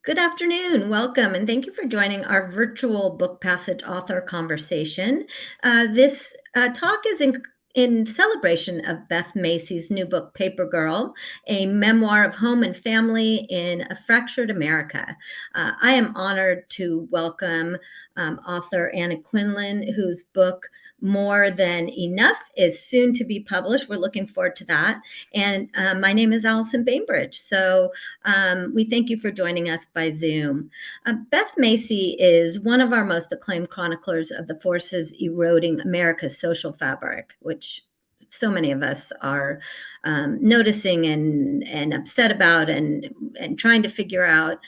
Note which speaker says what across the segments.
Speaker 1: Good afternoon. Welcome, and thank you for joining our virtual book passage author conversation. This talk is in celebration of Beth Macy's new book, Paper Girl, a memoir of home and family in a fractured America. I am honored to welcome author Anna Quindlen, whose book, More Than Enough, is soon to be published. We're looking forward to that. And my name is Allison Bainbridge. We thank you for joining us by Zoom. Beth Macy is one of our most acclaimed chroniclers of the forces eroding America's social fabric, which so many of us are noticing and upset about and trying to figure out.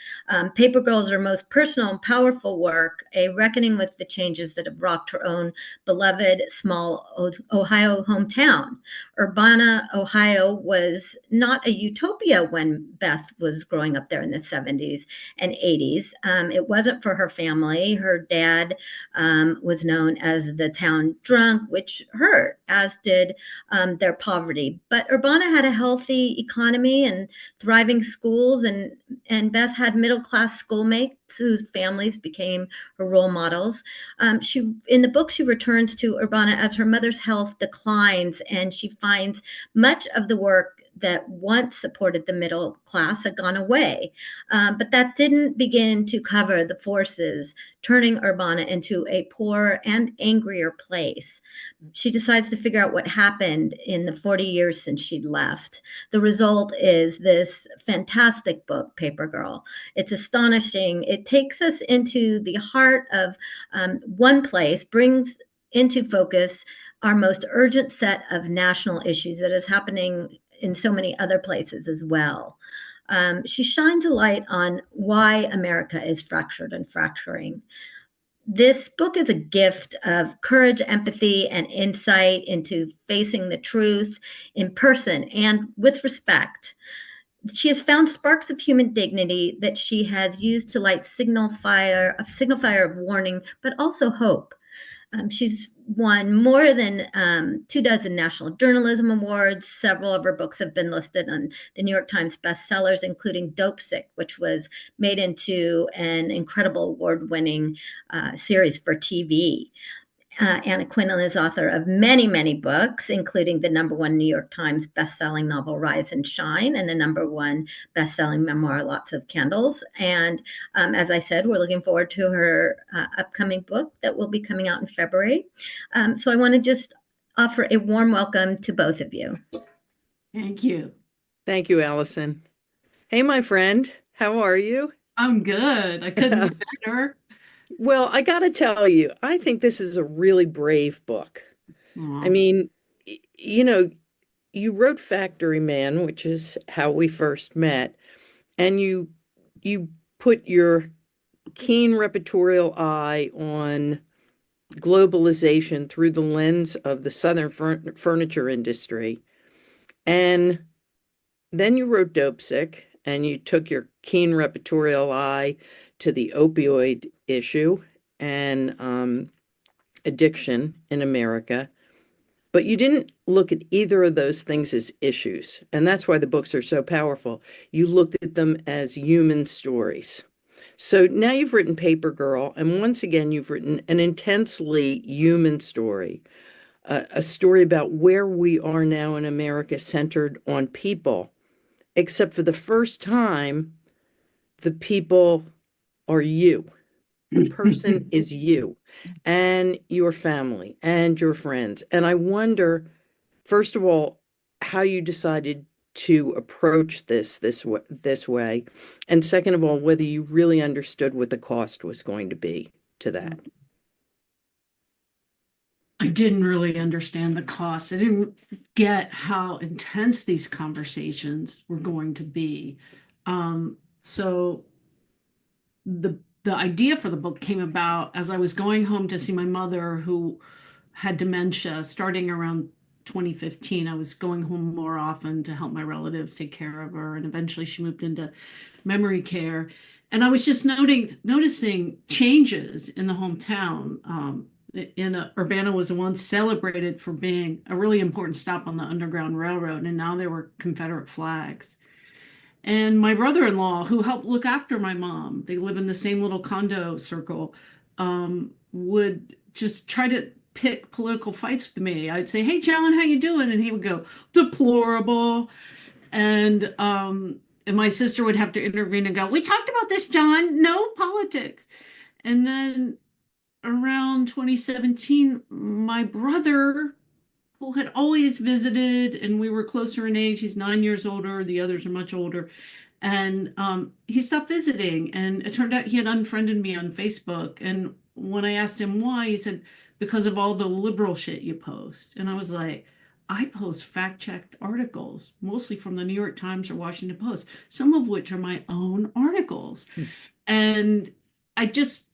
Speaker 1: Paper Girl is her most personal and powerful work, a reckoning with the changes that have rocked her own beloved small Ohio hometown. Urbana, Ohio was not a utopia when Beth was growing up there in the 70s and 80s. It wasn't for her family. Her dad was known as the town drunk, which hurt, as did their poverty. But Urbana had a healthy economy and thriving schools, and Beth had middle-class schoolmates whose families became her role models. In the book, she returns to Urbana as her mother's health declines, and she finds much of the work that once supported the middle class had gone away. But that didn't begin to cover the forces turning Urbana into a poorer and angrier place. She decides to figure out what happened in the 40 years since she'd left. The result is this fantastic book, Paper Girl. It's astonishing. It takes us into the heart of one place, brings into focus our most urgent set of national issues that is happening in so many other places as well. She shines a light on why America is fractured and fracturing. This book is a gift of courage, empathy, and insight into facing the truth in person and with respect. She has found sparks of human dignity that she has used to light a signal fire of warning, but also hope. She's won more than 24 National Journalism Awards. Several of her books have been listed on the New York Times bestsellers, including Dopesick, which was made into an incredible award-winning series for TV. Anna Quindlen is author of many, many books, including the #1 New York Times bestselling novel Rise and Shine and the #1 bestselling memoir Lots of Candles. And as I said, we're looking forward to her upcoming book that will be coming out in February. So I want to just offer a warm welcome to both of you.
Speaker 2: Thank you.
Speaker 3: Thank you, Allison. Hey, my friend, how are you?
Speaker 2: I'm good. I couldn't be better.
Speaker 3: Well, I got to tell you, I think this is a really brave book. I
Speaker 2: Aw.
Speaker 3: mean, you wrote Factory Man, which is how we first met, and you put your keen reportorial eye on globalization through the lens of the Southern furniture industry. And then you wrote Dopesick, and you took your keen reportorial eye to the opioid issue and addiction in America. But you didn't look at either of those things as issues. And that's why the books are so powerful. You looked at them as human stories. So now you've written Paper Girl, and once again, you've written an intensely human story, a story about where we are now in America centered on people, except for the first time, the people are you. The person is you and your family and your friends. And I wonder, first of all, how you decided to approach this way, and second of all, whether you really understood what the cost was going to be to that.
Speaker 2: I didn't really understand the cost. I didn't get how intense these conversations were going to be. So the idea for the book came about as I was going home to see my mother, who had dementia starting around 2015. I was going home more often to help my relatives take care of her, and eventually she moved into memory care. And I was just noticing changes in the hometown. Urbana was once celebrated for being a really important stop on the Underground Railroad, and now there were Confederate flags. And my brother-in-law, who helped look after my mom, they live in the same little condo circle, would just try to pick political fights with me. I'd say, "Hey, John, how you doing?" And he would go, "Deplorable." And my sister would have to intervene and go, "We talked about this, John. No politics." And then around 2017, my brother, who had always visited, and we were closer in age, he's 9 years older, the others are much older, and he stopped visiting. And it turned out he had unfriended me on Facebook. And when I asked him why, he said, "Because of all the liberal shit you post." And I was like, "I post fact-checked articles, mostly from the New York Times or Washington Post, some of which are my own articles." And I just,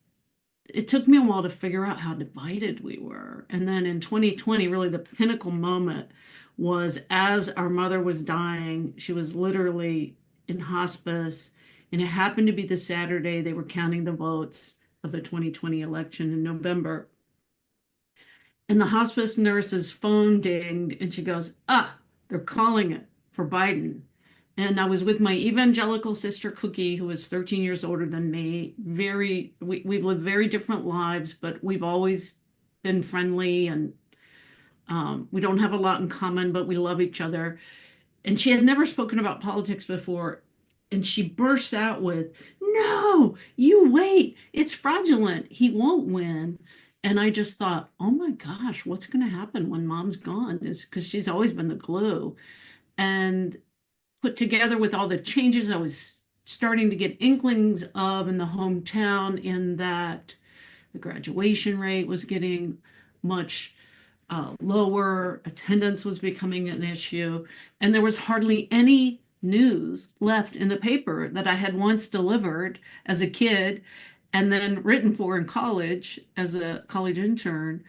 Speaker 2: it took me a while to figure out how divided we were. And then in 2020, really the pinnacle moment was as our mother was dying. She was literally in hospice, and it happened to be the Saturday they were counting the votes of the 2020 election in November. And the hospice nurse's phone dinged, and she goes, "Ah, they're calling it for Biden." And I was with my evangelical sister Cookie, who is 13 years older than me. We've lived very different lives, but we've always been friendly, and we don't have a lot in common, but we love each other. And she had never spoken about politics before. And she bursts out with, "No, you wait. It's fraudulent. He won't win." And I just thought, oh my gosh, what's going to happen when mom's gone? Is because she's always been the glue. And put together with all the changes I was starting to get inklings of in the hometown, in that the graduation rate was getting much lower, attendance was becoming an issue, and there was hardly any news left in the paper that I had once delivered as a kid and then written for in college as a college intern.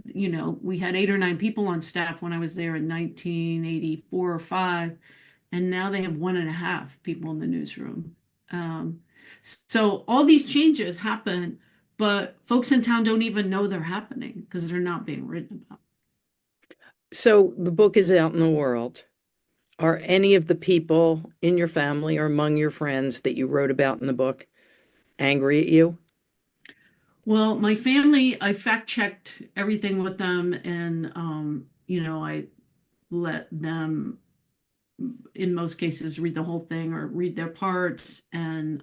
Speaker 2: You know, we had 8 or 9 people on staff when I was there in 1984 or 5, and now they have 1.5 people in the newsroom. So all these changes happen, but folks in town don't even know they're happening because they're not being written about.
Speaker 3: So the book is out in the world. Are any of the people in your family or among your friends that you wrote about in the book angry at you?
Speaker 2: Well, my family, I fact checked everything with them, and I let them, in most cases, read the whole thing or read their parts. And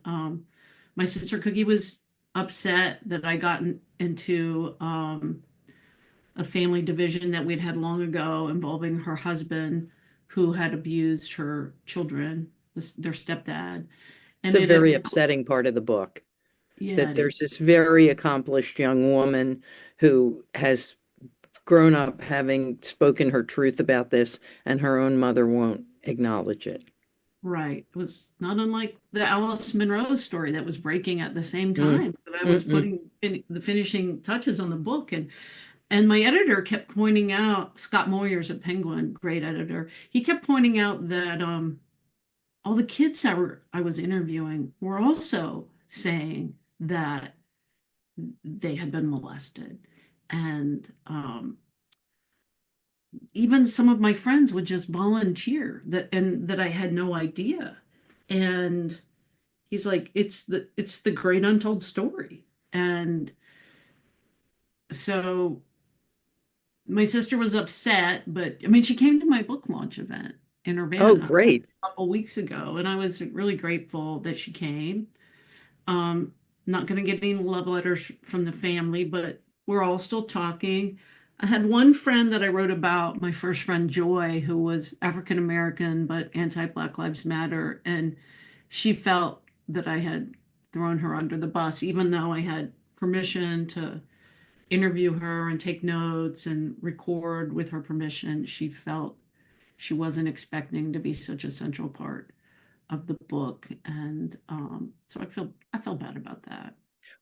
Speaker 2: my sister Cookie was upset that I got into a family division that we'd had long ago involving her husband, who had abused her children, their stepdad.
Speaker 3: It's
Speaker 2: And
Speaker 3: a
Speaker 2: it had,
Speaker 3: very upsetting part of the book,
Speaker 2: yeah,
Speaker 3: that
Speaker 2: it is.
Speaker 3: there's this very accomplished young woman who has grown up having spoken her truth about this, and her own mother won't acknowledge it.
Speaker 2: Right. It was not unlike the Alice Munro story that was breaking at the same
Speaker 3: Mm,
Speaker 2: time that I was
Speaker 3: mm-mm.
Speaker 2: putting the finishing touches on the book. And my editor kept pointing out, Scott Moyers at Penguin, great editor, he kept pointing out that all the kids I was interviewing were also saying that they had been molested. And even some of my friends would just volunteer that I had no idea. And he's like, it's the great untold story. And so my sister was upset, but I mean, she came to my book launch event in
Speaker 3: Oh,
Speaker 2: Urbana
Speaker 3: great.
Speaker 2: a couple weeks ago, and I was really grateful that she came. Um, Not going to get any love letters from the family, but we're all still talking. I had one friend that I wrote about, my first friend Joy, who was African American but anti-Black Lives Matter, and she felt that I had thrown her under the bus, even though I had permission to interview her and take notes and record with her permission. She felt she wasn't expecting to be such a central part of the book, and so I felt bad about that.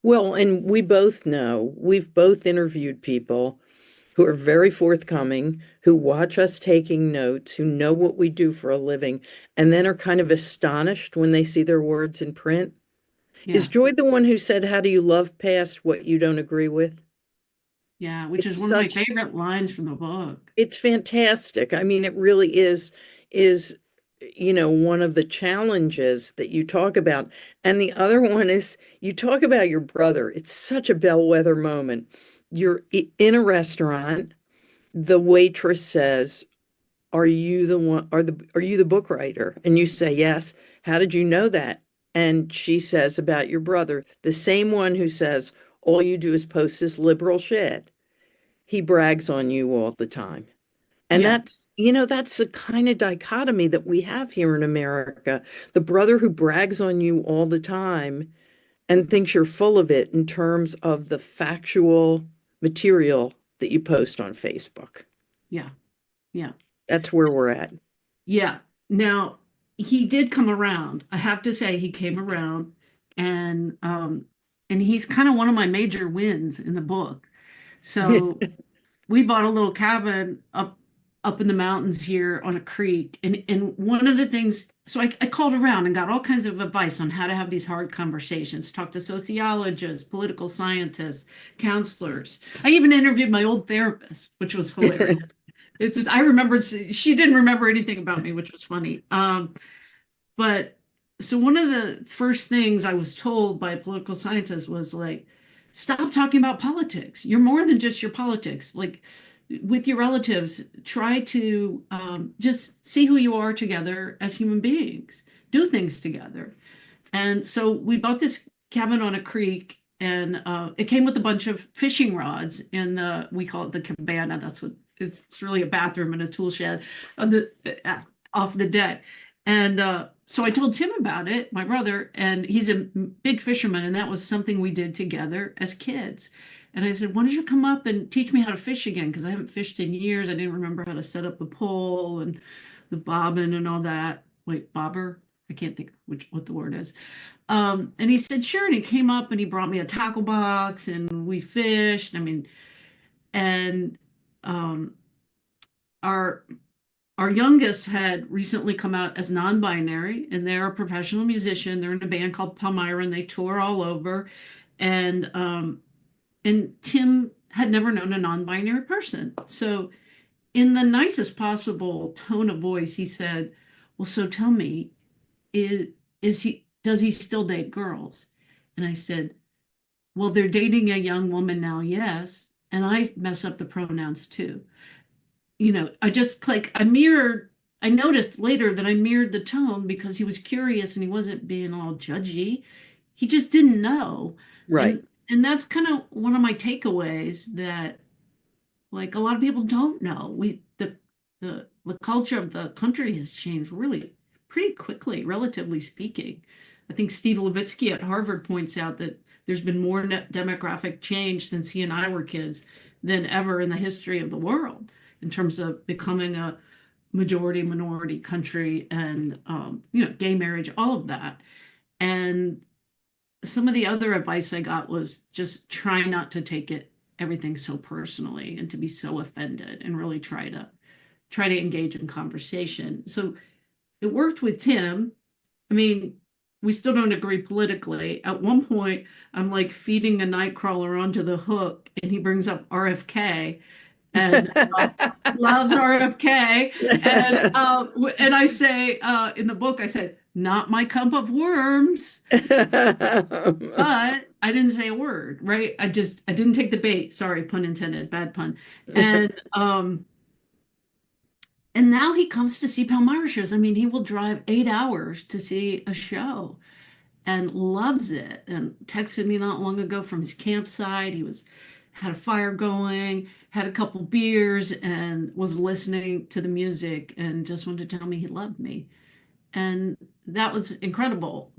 Speaker 3: Well, and we both know, we've both interviewed people who are very forthcoming, who watch us taking notes, who know what we do for a living, and then are kind of astonished when they see their words in print. Is
Speaker 2: Yeah,
Speaker 3: Joy the one who said, "How do you love past what you don't agree with?"
Speaker 2: yeah, which
Speaker 3: It's
Speaker 2: is one of my
Speaker 3: such,
Speaker 2: favorite lines from the book.
Speaker 3: it's fantastic. I mean, it really is one of the challenges that you talk about. And the other one is you talk about your brother. It's such a bellwether moment. You're in a restaurant. The waitress says, "Are you the one, are you the book writer?" And you say, "Yes." "How did you know that?" And she says about your brother, the same one who says, "All you do is post this liberal shit." He brags on you all the time. And
Speaker 2: Yeah.
Speaker 3: that's the kind of dichotomy that we have here in America. The brother who brags on you all the time and thinks you're full of it in terms of the factual material that you post on Facebook.
Speaker 2: Yeah. Yeah.
Speaker 3: That's where we're at.
Speaker 2: Yeah. Now, he did come around. I have to say he came around and he's kind of one of my major wins in the book. So we bought a little cabin up in the mountains here on a creek. And one of the things, so I called around and got all kinds of advice on how to have these hard conversations, talk to sociologists, political scientists, counselors. I even interviewed my old therapist, which was hilarious. It's just I remembered she didn't remember anything about me, which was funny. But so one of the first things I was told by a political scientist was like, stop talking about politics. You're more than just your politics. Like with your relatives, try to just see who you are together as human beings, do things together. And so we bought this cabin on a creek, and it came with a bunch of fishing rods in we call it the cabana. That's what it's really a bathroom and a tool shed on off the deck. And so I told Tim about it, my brother, and he's a big fisherman, and that was something we did together as kids. And I said, why don't you come up and teach me how to fish again? Because I haven't fished in years. I didn't remember how to set up the pole and the bobbin and all that. Wait, bobber? I can't think what the word is. And he said, sure. And he came up and he brought me a tackle box and we fished. I mean, and um, our our youngest had recently come out as non-binary, and they're a professional musician. They're in a band called Palmyra, and they tour all over. And Tim had never known a non-binary person. So, in the nicest possible tone of voice, he said, "Well, so tell me, is he does he still date girls?" And I said, "Well, they're dating a young woman now, yes, and I mess up the pronouns too." I just like I noticed later that I mirrored the tone because he was curious and he wasn't being all judgy. He just didn't know.
Speaker 3: Right.
Speaker 2: And that's kind of one of my takeaways that like a lot of people don't know. The culture of the country has changed really pretty quickly, relatively speaking. I think Steve Levitsky at Harvard points out that there's been more demographic change since he and I were kids than ever in the history of the world in terms of becoming a majority minority country and gay marriage, all of that. And some of the other advice I got was just try not to take everything so personally and to be so offended and really try to engage in conversation. So it worked with Tim. I mean, we still don't agree politically. At one point, I'm like feeding a nightcrawler onto the hook, and he brings up RFK and loves RFK. And I say in the book, I said, not my cup of worms, but I didn't say a word, right? I didn't take the bait. Sorry, pun intended, bad pun. And now he comes to see Palmyra shows. I mean, he will drive 8 hours to see a show and loves it. And texted me not long ago from his campsite. He had a fire going, had a couple beers, and was listening to the music and just wanted to tell me he loved me. And that was incredible.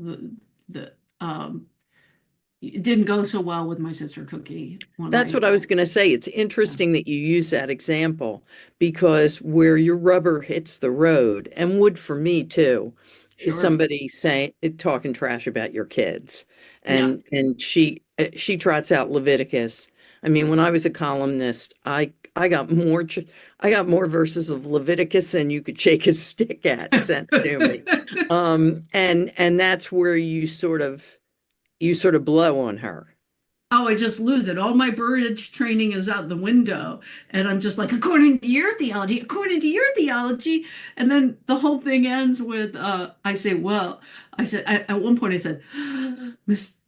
Speaker 2: It didn't go so well with my sister Cookie.
Speaker 3: That's what I was going to say. It's interesting that you use that example because where your rubber hits the road, and would for me too, is somebody talking trash about your kids. And she trots out Leviticus. I mean, when I was a columnist, I got more verses of Leviticus than you could shake a stick at sent to me. And that's where you sort of blow on her.
Speaker 2: Oh, I just lose it. All my bridge training is out the window. And I'm just like, according to your theology, according to your theology. And then the whole thing ends with, I say, well, at one point I said,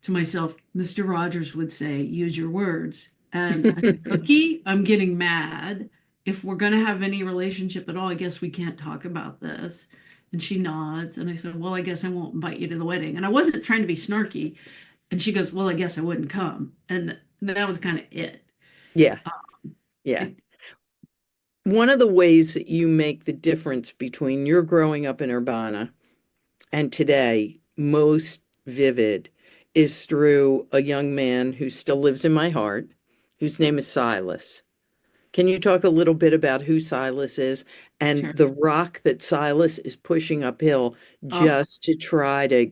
Speaker 2: to myself, Mr. Rogers would say, use your words. And I said, Cookie, I'm getting mad. If we're going to have any relationship at all, I guess we can't talk about this. And she nods. And I said, well, I guess I won't invite you to the wedding. And I wasn't trying to be snarky. And she goes, well, I guess I wouldn't come. And that was kind of it.
Speaker 3: Yeah, yeah.
Speaker 2: It
Speaker 3: One of the ways that you make the difference between your growing up in Urbana and today, most vivid, is through a young man who still lives in my heart, whose name is Silas. Can you talk a little bit about who Silas is and
Speaker 2: sure.
Speaker 3: the rock that Silas is pushing uphill
Speaker 2: Oh,
Speaker 3: just to try to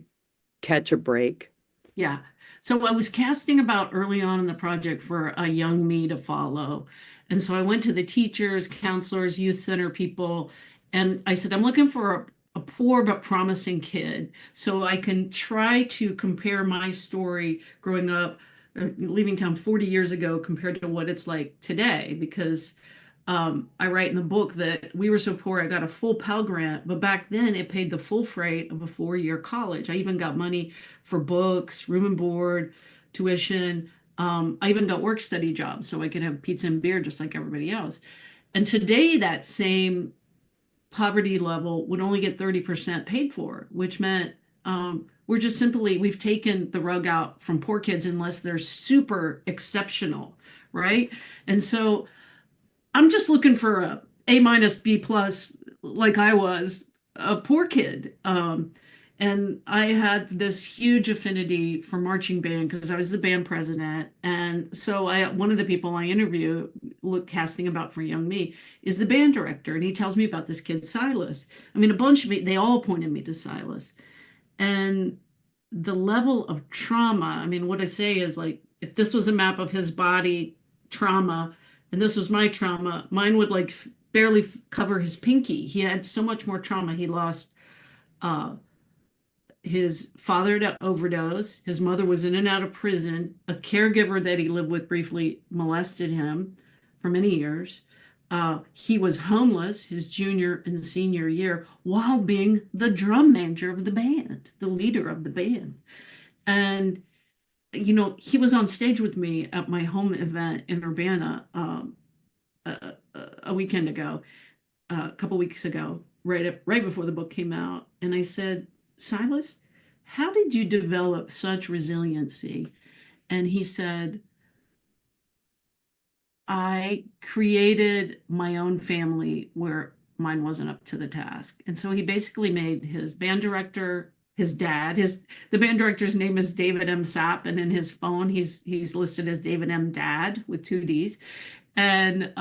Speaker 3: catch a break?
Speaker 2: yeah. So I was casting about early on in the project for a young me to follow. And so I went to the teachers, counselors, youth center people, and I said, I'm looking for a poor but promising kid so I can try to compare my story growing up, leaving town 40 years ago compared to what it's like today. Because I write in the book that we were so poor, I got a full Pell Grant, but back then it paid the full freight of a 4-year college. I even got money for books, room and board, tuition. I even got work study jobs so I could have pizza and beer just like everybody else. And today, that same poverty level would only get 30% paid for, which meant we've taken the rug out from poor kids unless they're super exceptional, right? And so I'm just looking for a A minus B plus like I was a poor kid. And I had this huge affinity for marching band because I was the band president. And so one of the people I interview, casting about for young me, is the band director. And he tells me about this kid, Silas. I mean, a bunch of me, they all pointed me to Silas. And the level of trauma, I mean, what I say is like, if this was a map of his body trauma, and this was my trauma, mine would like barely cover his pinky. He had so much more trauma. He lost uh, his father to overdose. His mother was in and out of prison. A caregiver that he lived with briefly molested him for many years. He was homeless his junior and senior year while being the drum major of the band, the leader of the band. And, he was on stage with me at my home event in Urbana a weekend ago, a couple weeks ago, right before the book came out. And I said, Silas, how did you develop such resiliency? And he said, I created my own family where mine wasn't up to the task. And so he basically made his band director his dad. The band director's name is David M. Sapp, and in his phone he's listed as David M. Dad with 2 Ds. And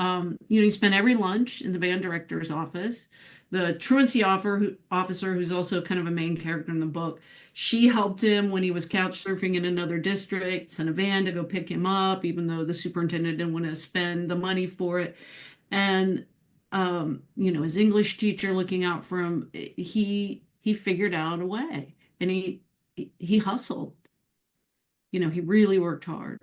Speaker 2: he spent every lunch in the band director's office. The truancy officer, who's also kind of a main character in the book, she helped him when he was couch surfing in another district, sent a van to go pick him up, even though the superintendent didn't want to spend the money for it. And his English teacher looking out for him, he figured out a way, and he hustled. He really worked hard,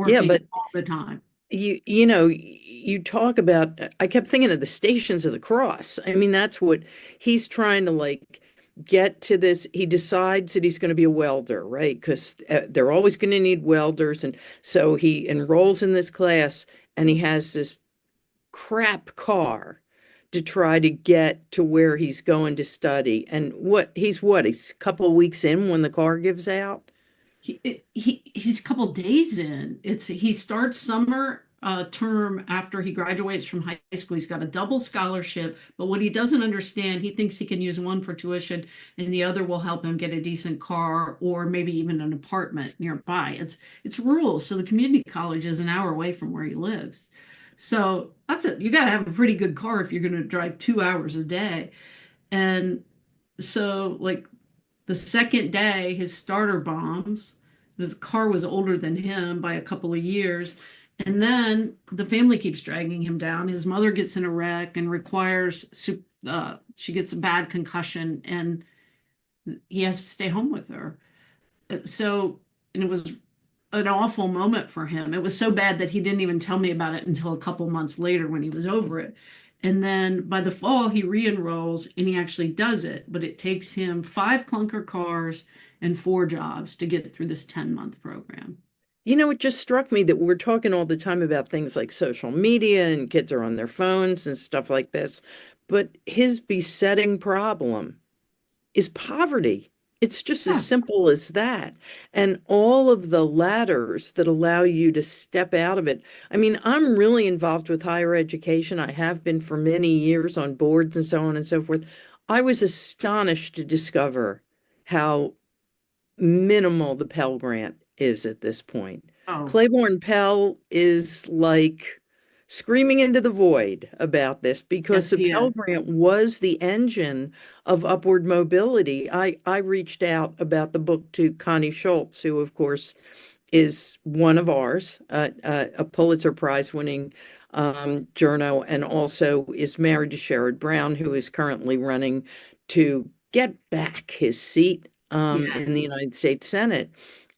Speaker 3: Yeah, but
Speaker 2: working all the time.
Speaker 3: you talk about, I kept thinking of the Stations of the Cross. I mean, that's what he's trying to like get to this. He decides that he's going to be a welder, right? Because they're always going to need welders. And so he enrolls in this class and he has this crap car to try to get to where he's going to study. And he's a couple of weeks in when the car gives out.
Speaker 2: He's a couple days in. He starts summer term after he graduates from high school. He's got a double scholarship, but what he doesn't understand, he thinks he can use one for tuition and the other will help him get a decent car or maybe even an apartment nearby. It's rural, so the community college is an hour away from where he lives. So that's it. You got to have a pretty good car if you're going to drive 2 hours a day. And so, like, the second day, his starter bombs. His car was older than him by a couple of years. And then the family keeps dragging him down. His mother gets in a wreck and she gets a bad concussion, and he has to stay home with her. So, and it was an awful moment for him. It was so bad that he didn't even tell me about it until a couple months later when he was over it. And then by the fall, he re-enrolls and he actually does it, but it takes him 5 clunker cars and 4 jobs to get through this 10-month program.
Speaker 3: You know, it just struck me that we're talking all the time about things like social media and kids are on their phones and stuff like this. But his besetting problem is poverty. It's just as
Speaker 2: Yeah.
Speaker 3: simple as that. And all of the ladders that allow you to step out of it. I mean, I'm really involved with higher education. I have been for many years on boards and so on and so forth. I was astonished to discover how minimal the Pell Grant is at this point.
Speaker 2: Oh,
Speaker 3: Claiborne Pell is like screaming into the void about this because
Speaker 2: yes,
Speaker 3: the
Speaker 2: he
Speaker 3: Pell
Speaker 2: is.
Speaker 3: Grant was the engine of upward mobility. I reached out about the book to Connie Schultz, who, of course, is one of ours, a Pulitzer Prize winning journo, and also is married to Sherrod Brown, who is currently running to get back his seat in the
Speaker 2: Yes.
Speaker 3: United States Senate.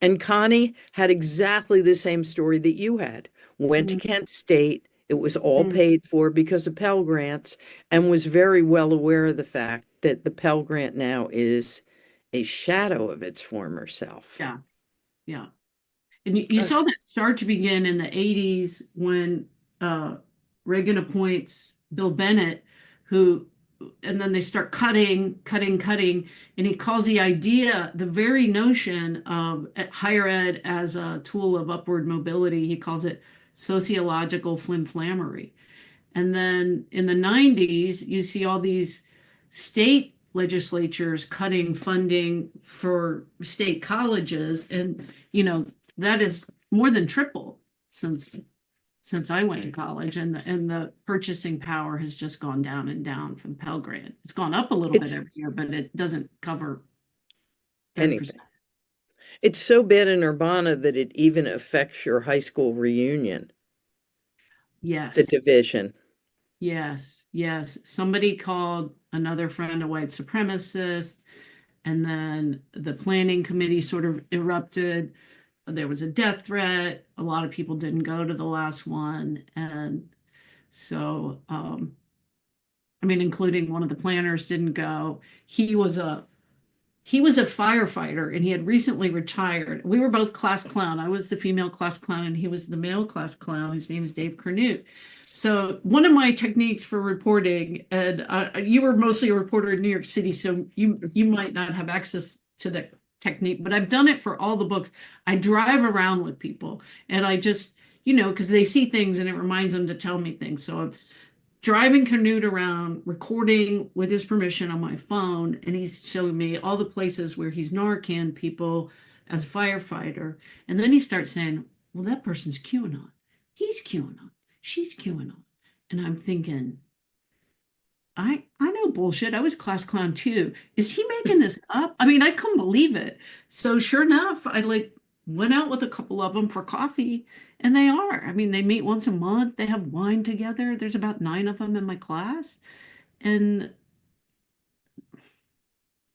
Speaker 3: And Connie had exactly the same story that you had. Went to
Speaker 2: Mm,
Speaker 3: Kent State. It was all
Speaker 2: mm,
Speaker 3: paid for because of Pell Grants, and was very well aware of the fact that the Pell Grant now is a shadow of its former self.
Speaker 2: yeah, yeah. And you saw that start to begin in the 80s when uh, Reagan appoints Bill Bennett, who, and then they start cutting, cutting, cutting. And he calls the idea, the very notion of higher ed as a tool of upward mobility, he calls it sociological flimflammery. And then in the 90s, you see all these state legislatures cutting funding for state colleges. And, that is more than triple since I went to college, and the purchasing power has just gone down and down for the Pell Grant. It's gone up a little bit
Speaker 3: It's
Speaker 2: every year, but it doesn't cover 30%.
Speaker 3: anything. It's so bad in Urbana that it even affects your high school reunion, the
Speaker 2: Yes.
Speaker 3: division.
Speaker 2: Yes, yes. Somebody called another friend a white supremacist, and then the planning committee sort of erupted. There was a death threat. A lot of people didn't go to the last one. And so, I mean, including one of the planners didn't go. He was a firefighter and he had recently retired. We were both class clown. I was the female class clown and he was the male class clown. His name is Dave Cornute. So one of my techniques for reporting, and you were mostly a reporter in New York City, so you might not have access to that technique, but I've done it for all the books. I drive around with people and I just, because they see things and it reminds them to tell me things. So I'm driving Canute around, recording with his permission on my phone, and he's showing me all the places where he's Narcan people as a firefighter. And then he starts saying, well, that person's QAnon. He's QAnon. She's QAnon. And I'm thinking, I know bullshit. I was class clown too. Is he making this up? I mean, I couldn't believe it. So sure enough, I went out with a couple of them for coffee, and they are. I mean, they meet once a month. They have wine together. There's about 9 of them in my class, and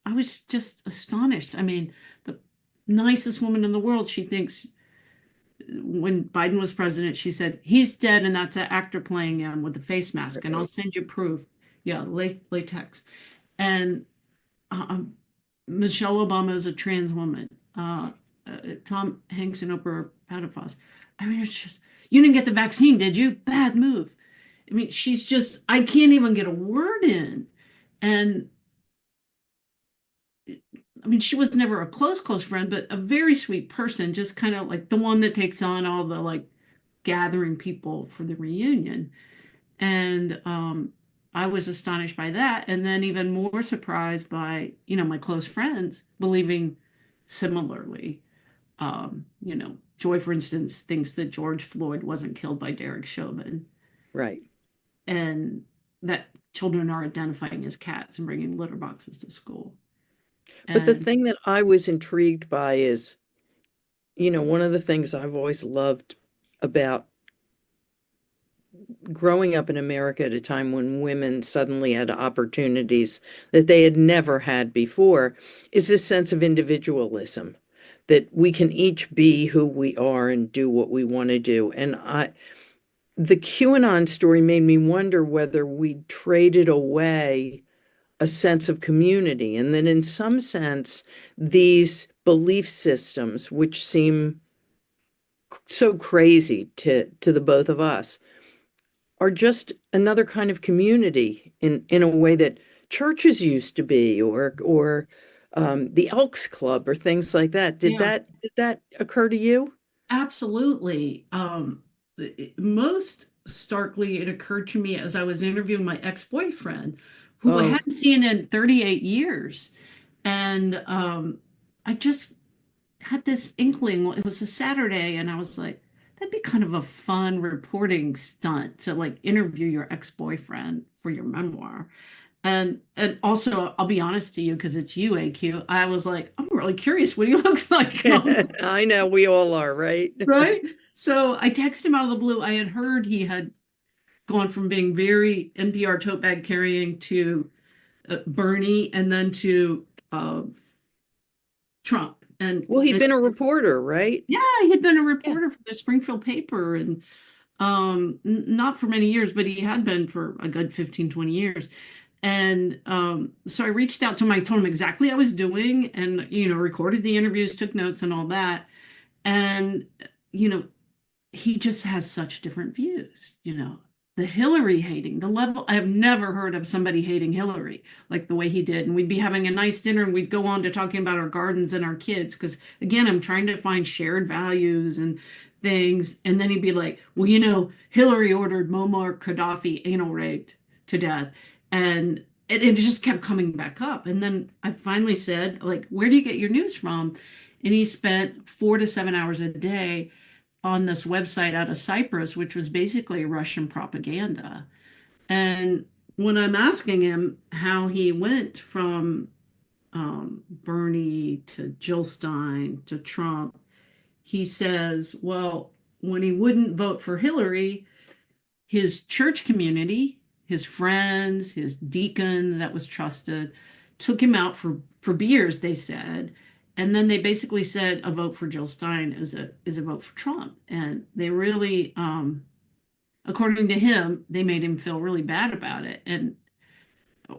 Speaker 2: I was just astonished. I mean, the nicest woman in the world. She thinks when Biden was president, she said he's dead, and that's an actor playing him with a face mask, and I'll
Speaker 3: Right.
Speaker 2: send you proof. Yeah, latex. And um, Michelle Obama is a trans woman. Tom Hanks and Oprah are pedophiles. I mean, it's just, you didn't get the vaccine, did you? Bad move. I mean, she's just, I can't even get a word in. And I mean, she was never a close friend, but a very sweet person, just kind of like the one that takes on all the gathering people for the reunion. And I was astonished by that. And then even more surprised by, my close friends believing similarly. Joy, for instance, thinks that George Floyd wasn't killed by Derek Chauvin
Speaker 3: Right.
Speaker 2: and that children are identifying as cats and bringing litter boxes to school.
Speaker 3: But the
Speaker 2: And
Speaker 3: thing that I was intrigued by is, one of the things I've always loved about growing up in America at a time when women suddenly had opportunities that they had never had before is this sense of individualism. that we can each be who we are and do what we want to do. And the QAnon story made me wonder whether we traded away a sense of community, and then in some sense, these belief systems, which seem so crazy to the both of us, are just another kind of community in a way that churches used to be, or the Elks Club or things like that.
Speaker 2: Yeah,
Speaker 3: Did that occur to you?
Speaker 2: absolutely. Most starkly, it occurred to me as I was interviewing my ex-boyfriend, who I
Speaker 3: Oh,
Speaker 2: hadn't seen in 38 years. And I just had this inkling. It was a Saturday, and I was like, that'd be kind of a fun reporting stunt to like interview your ex-boyfriend for your memoir. And also, I'll be honest to you, because it's you, AQ. I was like, I'm really curious what he looks like.
Speaker 3: I know we all are, right?
Speaker 2: Right? So I texted him out of the blue. I had heard he had gone from being very NPR tote bag carrying to Bernie, and then to Trump.
Speaker 3: Well, he'd
Speaker 2: And
Speaker 3: been a reporter, right?
Speaker 2: yeah, he had been a
Speaker 3: Yeah.
Speaker 2: reporter for the Springfield paper, and not for many years, but he had been for a good 15, 20 years. And so I reached out to him. I told him exactly what I was doing, and recorded the interviews, took notes and all that. And you know he just has such different views. The Hillary hating, the level, I have never heard of somebody hating Hillary like the way he did. And we'd be having a nice dinner, and we'd go on to talking about our gardens and our kids. Because again, I'm trying to find shared values and things. And then he'd be like, well, Hillary ordered Muammar Gaddafi anal raped to death. And it just kept coming back up. And then I finally said, like, where do you get your news from? And he spent 4 to 7 hours a day on this website out of Cyprus, which was basically Russian propaganda. And when I'm asking him how he went from Bernie to Jill Stein to Trump, he says, well, when he wouldn't vote for Hillary, his church community, his friends, his deacon that was trusted, took him out for beers, they said. And then they basically said a vote for Jill Stein is a vote for Trump. And they really, according to him, they made him feel really bad about it, and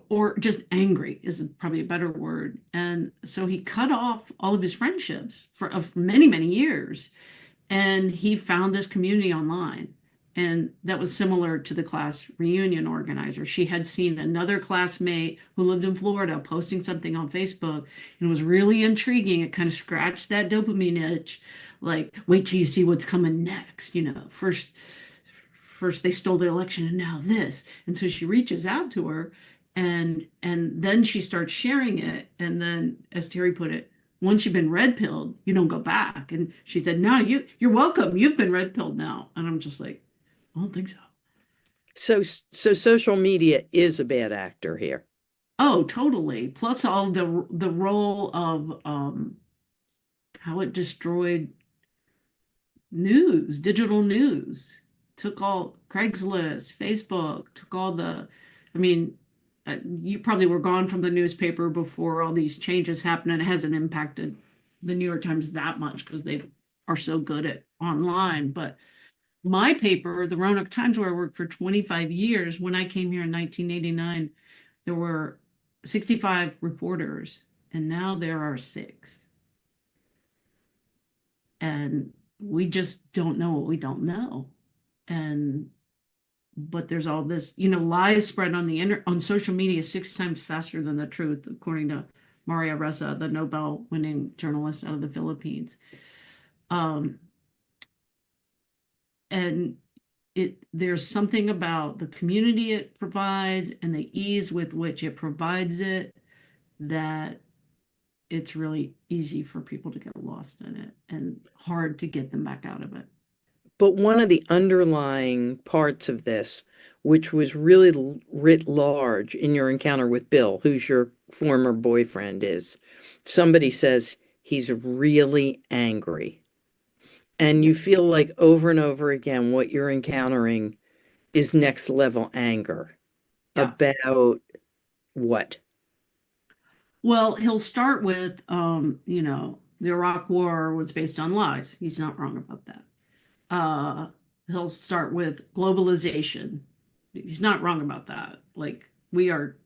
Speaker 2: or just angry is probably a better word. And so he cut off all of his friendships of many, many years, and he found this community online. And that was similar to the class reunion organizer. She had seen another classmate who lived in Florida posting something on Facebook, and it was really intriguing. It kind of scratched that dopamine itch, like, wait till you see what's coming next. First they stole the election, and now this. And so she reaches out to her, and then she starts sharing it. And then, as Terry put it, once you've been red pilled, you don't go back. And she said, no, you're welcome. You've been red pilled now. And I'm just like, I don't think so.
Speaker 3: So social media is a bad actor here.
Speaker 2: Oh, totally. Plus all the role of how it destroyed news, digital news, took all Craigslist, Facebook, took all I mean, you probably were gone from the newspaper before all these changes happened, and it hasn't impacted the New York Times that much because they are so good at online. But my paper, the Roanoke Times, where I worked for 25 years, when I came here in 1989, there were 65 reporters, and now there are 6. And we just don't know what we don't know. And but there's all this, lies spread on on social media 6 times faster than the truth, according to Maria Ressa, the Nobel-winning journalist out of the Philippines. Um, and there's something about the community it provides and the ease with which it provides it, that it's really easy for people to get lost in it and hard to get them back out of it.
Speaker 3: But one of the underlying parts of this, which was really writ large in your encounter with Bill, who's your former boyfriend, is somebody says he's really angry. And you feel like over and over again, what you're encountering is next level anger
Speaker 2: Yeah.
Speaker 3: about what?
Speaker 2: Well, he'll start with, the Iraq War was based on lies. He's not wrong about that. He'll start with globalization. He's not wrong about that. Like we are.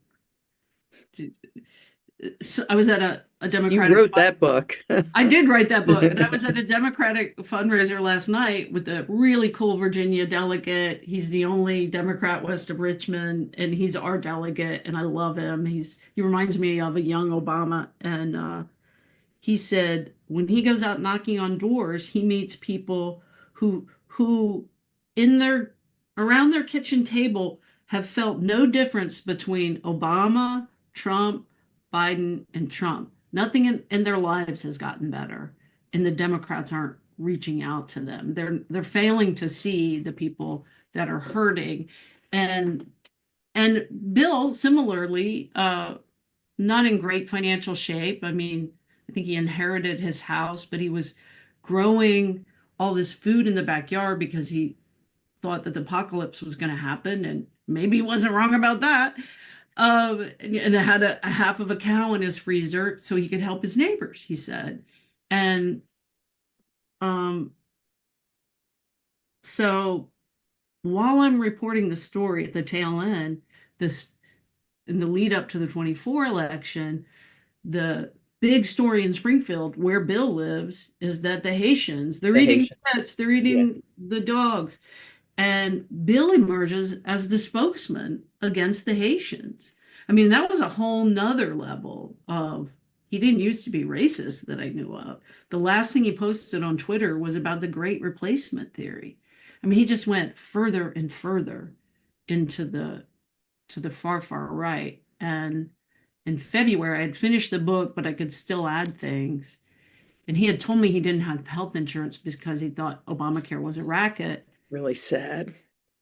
Speaker 2: So I was at a
Speaker 3: You
Speaker 2: Democratic.
Speaker 3: wrote that book.
Speaker 2: I did write that book, and I was at a Democratic fundraiser last night with a really cool Virginia delegate. He's the only Democrat west of Richmond, and he's our delegate, and I love him. He reminds me of a young Obama, and he said when he goes out knocking on doors, he meets people who in their around their kitchen table have felt no difference between Obama, Trump, Biden, and Trump. Nothing in their lives has gotten better, and the Democrats aren't reaching out to them. They're failing to see the people that are hurting, and Bill similarly, not in great financial shape. I mean, I think he inherited his house, but he was growing all this food in the backyard because he thought that the apocalypse was going to happen, and maybe he wasn't wrong about that. And had a half of a cow in his freezer so he could help his neighbors, he said. And um, so while I'm reporting the story at the tail end, this in the lead up to the 24 election, the big story in Springfield, where Bill lives, is that the Haitians, they're
Speaker 3: The
Speaker 2: eating
Speaker 3: Haitians.
Speaker 2: pets, they're
Speaker 3: Yeah.
Speaker 2: eating the dogs. And Bill emerges as the spokesman against the Haitians. I mean, that was a whole nother level of, he didn't used to be racist that I knew of. The last thing he posted on Twitter was about the great replacement theory. I mean, he just went further and further into the far, far right. And in February, I had finished the book, but I could still add things. And he had told me he didn't have health insurance because he thought Obamacare was a racket.
Speaker 3: Really sad.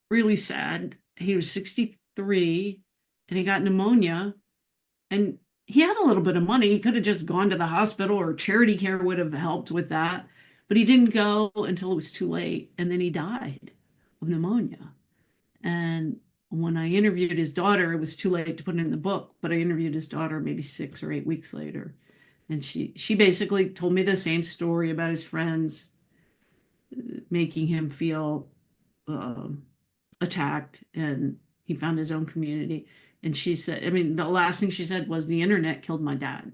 Speaker 2: Really sad. He was 63 and he got pneumonia, and he had a little bit of money. He could have just gone to the hospital, or charity care would have helped with that. But he didn't go until it was too late. And then he died of pneumonia. And when I interviewed his daughter, it was too late to put it in the book, but I interviewed his daughter maybe 6 or 8 weeks later. And she basically told me the same story about his friends making him feel attacked, and he found his own community. And she said, I mean, the last thing she said was, the internet killed my dad.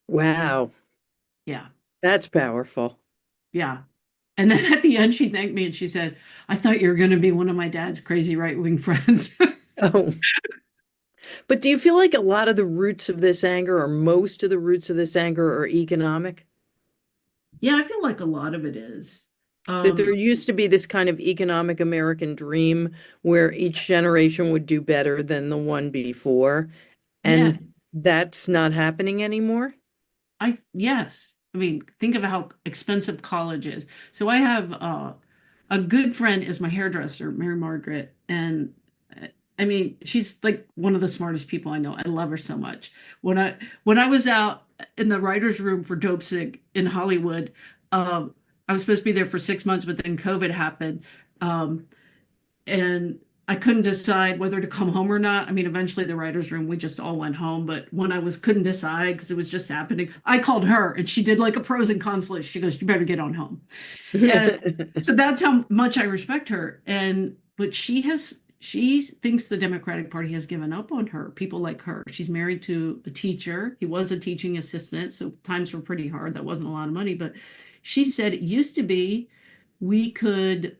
Speaker 3: Wow.
Speaker 2: Yeah.
Speaker 3: That's powerful.
Speaker 2: Yeah. And then at the end, she thanked me and she said, I thought you were going to be one of my dad's crazy right-wing friends.
Speaker 3: Oh. But do you feel like a lot of the roots of this anger, or most of the roots of this anger, are economic?
Speaker 2: Yeah, I feel like a lot of it is.
Speaker 3: That there used to be this kind of economic American dream where each generation would do better than the one before,
Speaker 2: Yeah,
Speaker 3: and that's not happening anymore?
Speaker 2: yes. I mean, think of how expensive college is. So I have a good friend is my hairdresser, Mary Margaret, and I mean, she's like one of the smartest people I know. I love her so much. When I was out in the writer's room for Dope Sick in Hollywood, I was supposed to be there for 6 months, but then COVID happened. Um, and I couldn't decide whether to come home or not. I mean, eventually the writer's room, we just all went home. But when I was couldn't decide because it was just happening, I called her and she did like a pros and cons list. She goes, "You better get on home." And so that's how much I respect her. But she thinks the Democratic Party has given up on her, people like her. She's married to a teacher. He was a teaching assistant, so times were pretty hard. That wasn't a lot of money, but she said it used to be we could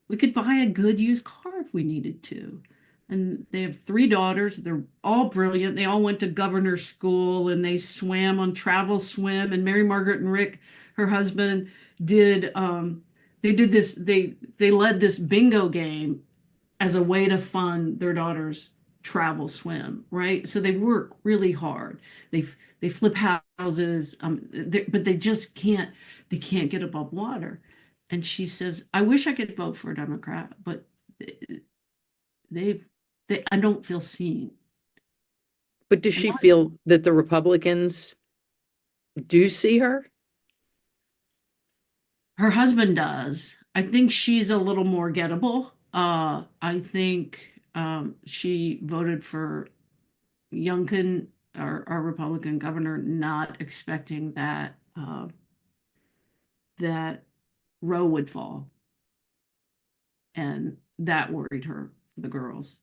Speaker 2: we could buy a good used car if we needed to. And they have 3 daughters. They're all brilliant. They all went to governor's school and they swam on Travel Swim. And Mary Margaret and Rick, her husband, did they did this, they led this bingo game as a way to fund their daughters travel swim, right? So they work really hard. They flip houses, but they can't get above water. And she says, I wish I could vote for a Democrat, but they've I don't feel seen.
Speaker 3: But does she feel that the Republicans do see her?
Speaker 2: Her husband does. I think she's a little more gettable. I think she voted for Youngkin our Republican governor not expecting that that Roe would fall, and that worried her, the girls,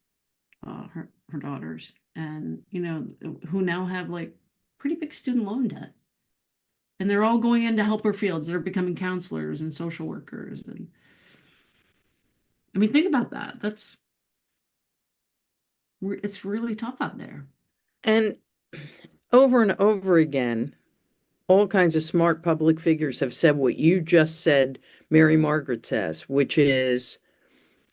Speaker 2: her daughters, and who now have like pretty big student loan debt, and they're all going into helper fields. They're becoming counselors and social workers, and I mean, think about that. It's really tough out there.
Speaker 3: And over and over again, all kinds of smart public figures have said what you just said, Mary Margaret says, which is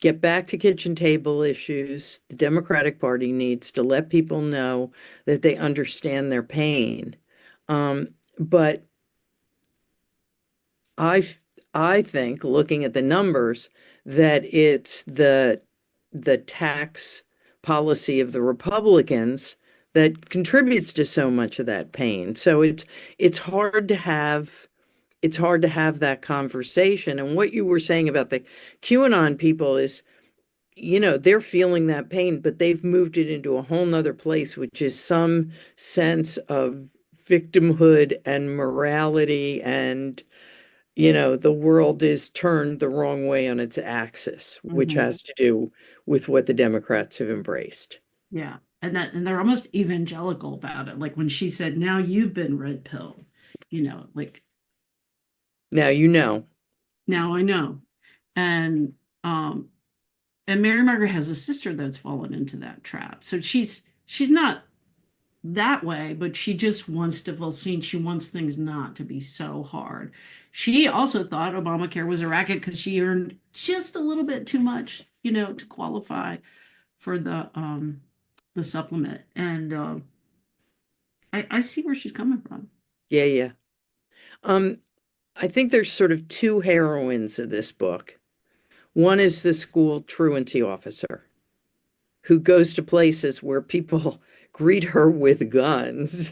Speaker 3: get back to kitchen table issues. The Democratic Party needs to let people know that they understand their pain. But I think, looking at the numbers, that it's the tax policy of the Republicans that contributes to so much of that pain. So it's hard to have that conversation. And what you were saying about the QAnon people is, they're feeling that pain, but they've moved it into a whole nother place, which is some sense of victimhood and morality, and the world is turned the wrong way on its axis, which has to do with what the Democrats have embraced.
Speaker 2: Yeah. And they're almost evangelical about it. Like when she said, now you've been red pilled, like
Speaker 3: Now you know.
Speaker 2: now I know. And Mary Margaret has a sister that's fallen into that trap. So she's not that way, but she just wants to feel seen. She wants things not to be so hard. She also thought Obamacare was a racket because she earned just a little bit too much, to qualify for the supplement. And I see where she's coming from.
Speaker 3: Yeah, yeah. I think there's sort of two heroines of this book. One is the school truancy officer who goes to places where people greet her with guns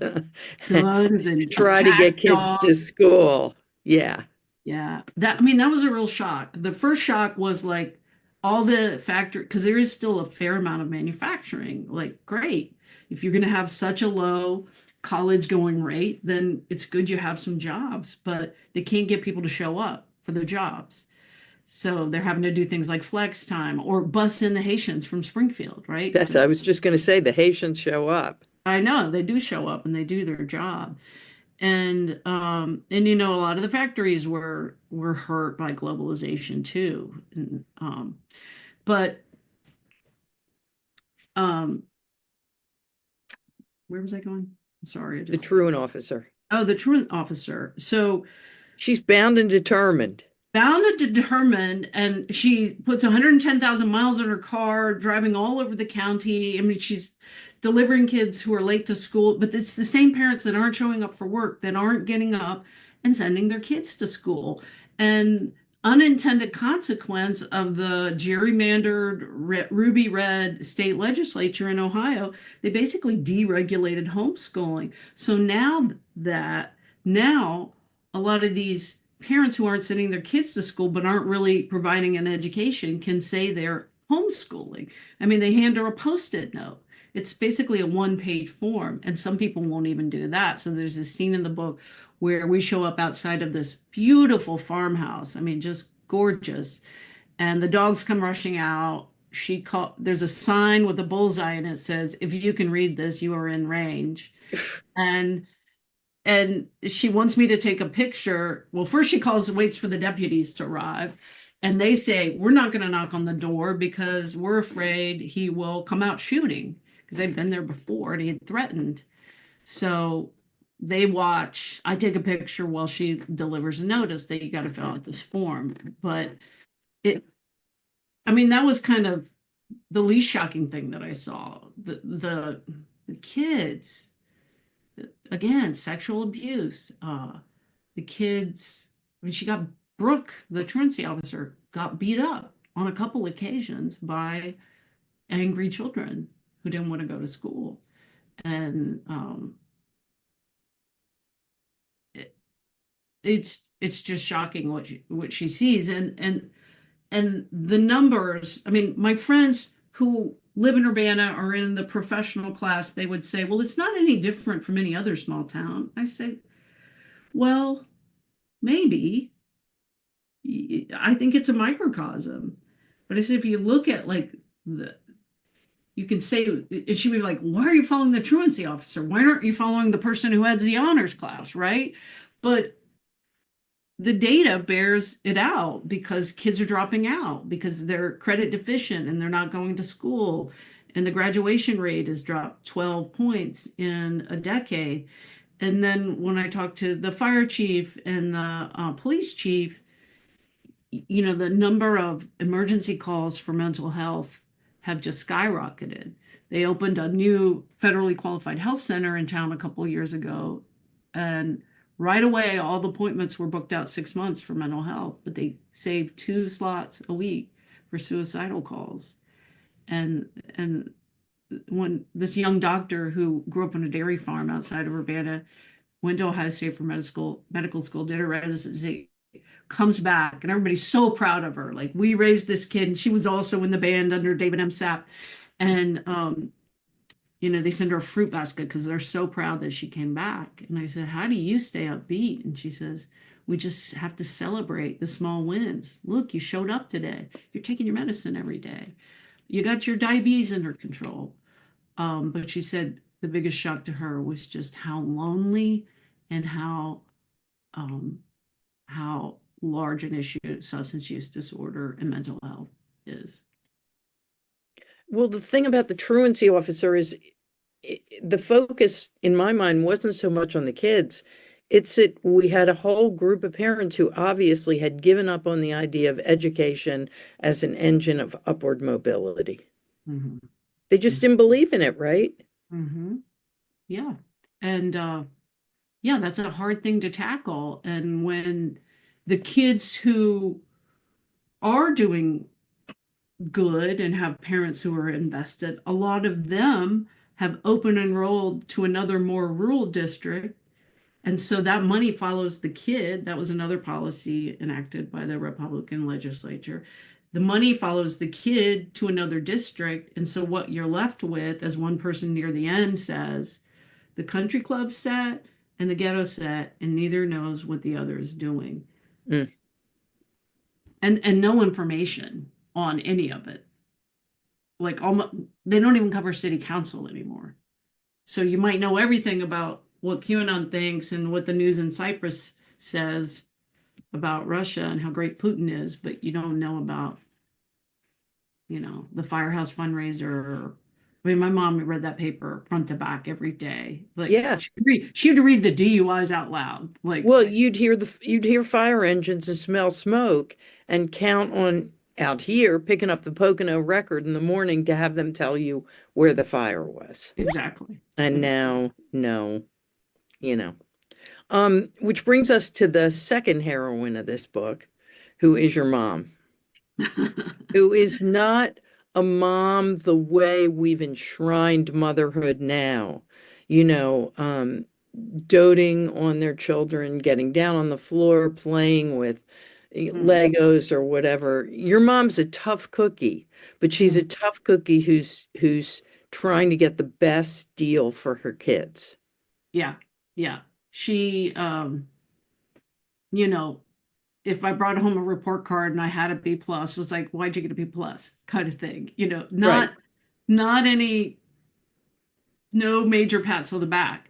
Speaker 2: Guns and
Speaker 3: try to get
Speaker 2: attack
Speaker 3: kids to
Speaker 2: dogs.
Speaker 3: school. Yeah.
Speaker 2: Yeah. That was a real shock. The first shock was like all the factory, because there is still a fair amount of manufacturing. Like, great. If you're going to have such a low college going rate, then it's good you have some jobs, but they can't get people to show up for the jobs. So they're having to do things like flex time or bus in the Haitians from Springfield, right?
Speaker 3: I was just going to say the Haitians show up.
Speaker 2: I know they do show up and they do their job. And a lot of the factories were hurt by globalization too. But where was I going? Sorry,
Speaker 3: The truant officer.
Speaker 2: Oh, the truant officer. So
Speaker 3: she's bound and determined.
Speaker 2: Bound and determined, and she puts 110,000 miles on her car, driving all over the county. I mean, she's delivering kids who are late to school, but it's the same parents that aren't showing up for work, that aren't getting up and sending their kids to school. And unintended consequence of the gerrymandered ruby red state legislature in Ohio, they basically deregulated homeschooling. So now a lot of these parents who aren't sending their kids to school but aren't really providing an education can say they're homeschooling. I mean, they hand her a post-it note. It's basically a one-page form, and some people won't even do that. So there's this scene in the book where we show up outside of this beautiful farmhouse. I mean, just gorgeous. And the dogs come rushing out. There's a sign with a bullseye, and it says, "If you can read this, you are in range." And she wants me to take a picture. Well, first she waits for the deputies to arrive. And they say, we're not going to knock on the door because we're afraid he will come out shooting, because they've been there before and he had threatened. So they watch. I take a picture while she delivers a notice that you got to fill out this form. But that was kind of the least shocking thing that I saw. The kids, again, sexual abuse. The kids, Brooke, the truancy officer, got beat up on a couple occasions by angry children who didn't want to go to school. And it's just shocking what she sees. And the numbers, I mean, my friends who live in Urbana or in the professional class, they would say, well, it's not any different from any other small town. I say, well, maybe. I think it's a microcosm. But I say, if you look at like the, you can say, it should be like, why are you following the truancy officer? Why aren't you following the person who heads the honors class, right? But the data bears it out because kids are dropping out because they're credit deficient and they're not going to school. And the graduation rate has dropped 12 points in a decade. And then when I talk to the fire chief and the police chief, the number of emergency calls for mental health have just skyrocketed. They opened a new federally qualified health center in town a couple of years ago, and right away, all the appointments were booked out 6 months for mental health, but they saved 2 slots a week for suicidal calls. And when this young doctor who grew up on a dairy farm outside of Urbana went to Ohio State for medical school, did her residency, comes back, and everybody's so proud of her. Like, we raised this kid, and she was also in the band under David M. Sapp. And they send her a fruit basket because they're so proud that she came back. And I said, how do you stay upbeat? And she says, we just have to celebrate the small wins. Look, you showed up today. You're taking your medicine every day. You got your diabetes under control. But she said the biggest shock to her was just how lonely and how large an issue substance use disorder and mental health is.
Speaker 3: Well, the thing about the truancy officer is the focus in my mind wasn't so much on the kids. It's that we had a whole group of parents who obviously had given up on the idea of education as an engine of upward mobility.
Speaker 2: Mm-hmm.
Speaker 3: They just didn't believe in it, right?
Speaker 2: Mm-hmm. Yeah. And that's a hard thing to tackle. And when the kids who are doing good and have parents who are invested, a lot of them have open enrolled to another more rural district. And so that money follows the kid. That was another policy enacted by the Republican legislature. The money follows the kid to another district. And so what you're left with, as one person near the end says, the country club set and the ghetto set, and neither knows what the other is doing.
Speaker 3: Mm.
Speaker 2: And no information on any of it. Like, almost, they don't even cover city council anymore. So you might know everything about what QAnon thinks and what the news in Cyprus says about Russia and how great Putin is, but you don't know about, the Firehouse fundraiser. I mean, my mom read that paper front to back every day. Like,
Speaker 3: Yeah.
Speaker 2: she had to read the DUIs out loud. Like,
Speaker 3: well, you'd hear fire engines and smell smoke and count on out here picking up the Pocono Record in the morning to have them tell you where the fire was.
Speaker 2: Exactly.
Speaker 3: And now, no, which brings us to the second heroine of this book, who is your mom, who is not a mom the way we've enshrined motherhood now, doting on their children, getting down on the floor, playing with Legos or whatever. Your mom's a tough cookie, but she's a tough cookie who's trying to get the best deal for her kids.
Speaker 2: Yeah. Yeah. She, if I brought home a report card and I had a B plus, was like, why'd you get a B plus kind of thing? Not any, no major pats on the back.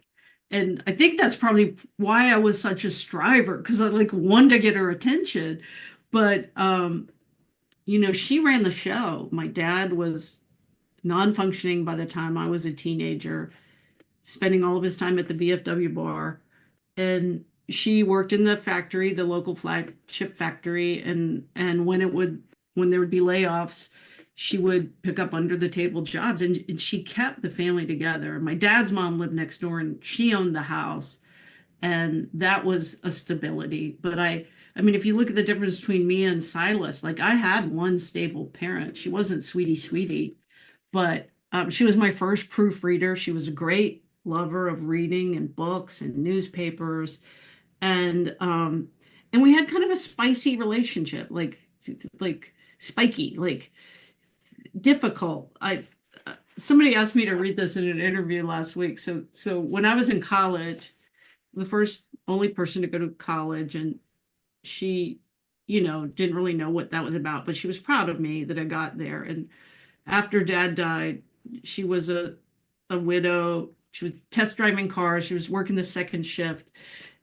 Speaker 2: And I think that's probably why I was such a striver, because I wanted to get her attention. But, she ran the show. My dad was non-functioning by the time I was a teenager, spending all of his time at the BFW bar. And she worked in the factory, the local flagship factory. And when there would be layoffs, she would pick up under the table jobs, and she kept the family together. My dad's mom lived next door and she owned the house, and that was a stability. But I mean, if you look at the difference between me and Silas, I had one stable parent. She wasn't sweetie, but she was my first proofreader. She was a great lover of reading and books and newspapers. And we had kind of a spicy relationship, like spiky, difficult. somebody asked me to read this in an interview last week. So when I was in college, the first only person to go to college, and she, didn't really know what that was about, but she was proud of me that I got there. And after dad died, she was a widow. She was test driving cars. She was working the second shift.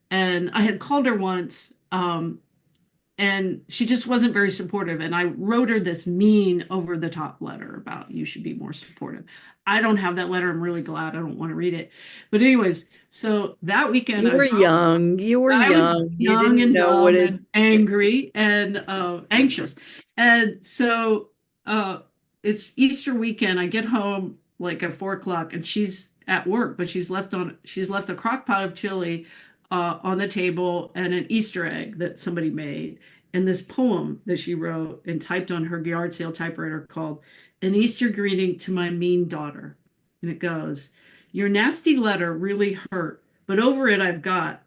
Speaker 2: And I had called her once, and she just wasn't very supportive. And I wrote her this mean over the top letter about you should be more supportive. I don't have that letter. I'm really glad. I don't want to read it. But anyways, so that weekend
Speaker 3: You were young. You were
Speaker 2: I was
Speaker 3: young. You
Speaker 2: young
Speaker 3: didn't
Speaker 2: and
Speaker 3: know what
Speaker 2: dumb
Speaker 3: it.
Speaker 2: and angry and anxious. And so it's Easter weekend. I get home like at 4 o'clock, and she's at work, but she's left a crock pot of chili on the table and an Easter egg that somebody made, and this poem that she wrote and typed on her yard sale typewriter called An Easter Greeting to My Mean Daughter. And it goes, Your nasty letter really hurt, but over it I've got.